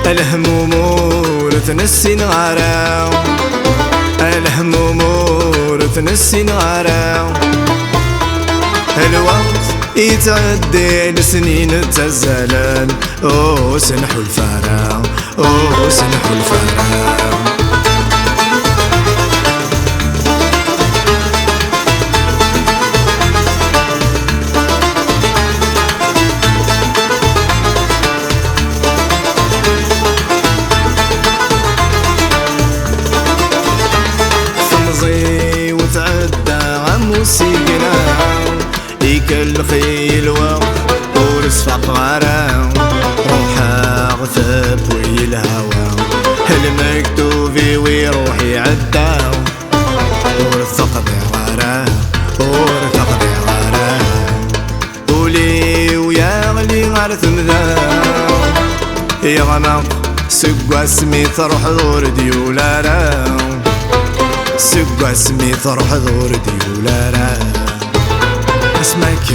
الهموم ورثنسي نغراو، الهموم ورثنسي نغراو. الوقت يتعدي لسنين تزالن، او سنحو الفراو، او سنحو الفراو. يكلخي الوقت ورصفق غراو، روحا غثب ويلهوى المكتوب ويروحي عداو، ورثق ذي غراو، ورثق ذي غراو. ولي ويغلي غرث مذاو يغمق سقوا سميت روح ذور ديولاراو، سقوا سميت روح ذور ديولاراو. اسمك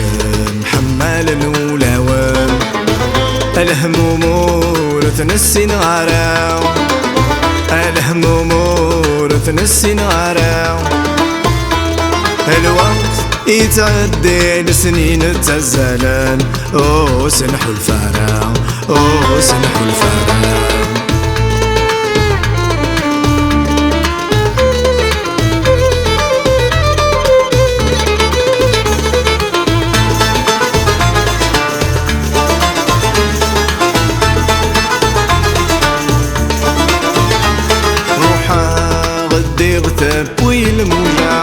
محمل الولاوام، الهموم ورثنسي نغراو، الهموم ورثنسي نغراو. الوقت يتعدي لسنين تزالن، او سنحو الفراو، او سنحو الفراو. ويلموجع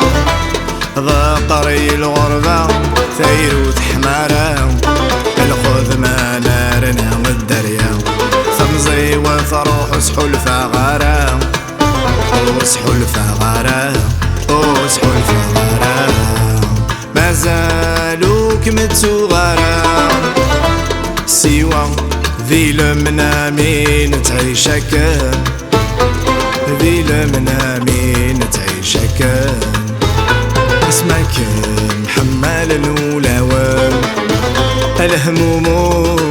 ضاقري الغربة ثيروت حمارة، الخذ ما نارنا والدريا ثمزي وثروح سحول فغارة، وسحول فغارة، وسحول فغارة. ما زالوك متسوغارة سوى ذي المنامين تعيشك، ذي المنامين تعيشك. اسمك محمل الولاوام، الهموم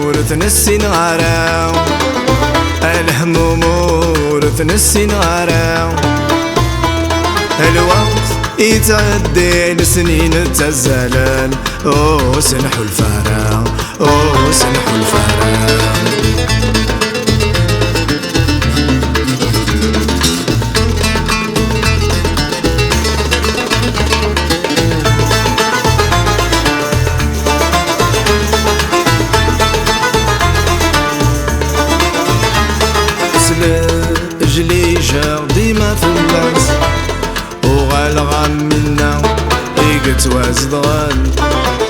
ورثنسي نغراو، الهموم ورثنسي نغراو. الوقت يتعدي لسنين تزالن، او سنحو الفراو، او سنحو الفراو. اجلي جا ديما في الناس وغالغا منا يقت وازدغن،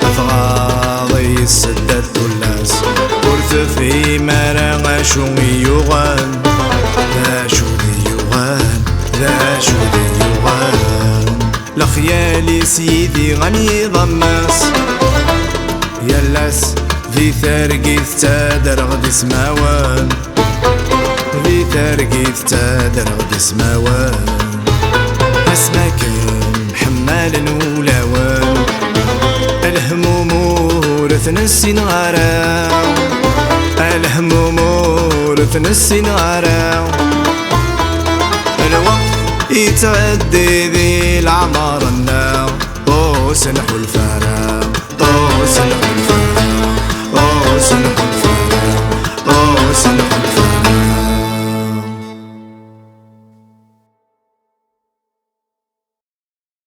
افغاضي السدات والناس ورث في مرا غاشو يغان، ذا شو دي يغان، ذا شو دي يغان. لخيالي سيدي غني ضماس يلاس في ثرقيث تادر غدي سماوان، ذي ترقيث تادر غدي سماوان. اسمك محمل الولاوان، الهموم تنسين غراو الهموم تنسين غراو الوقت يتعدي ذي العمرنا وسنحو الفات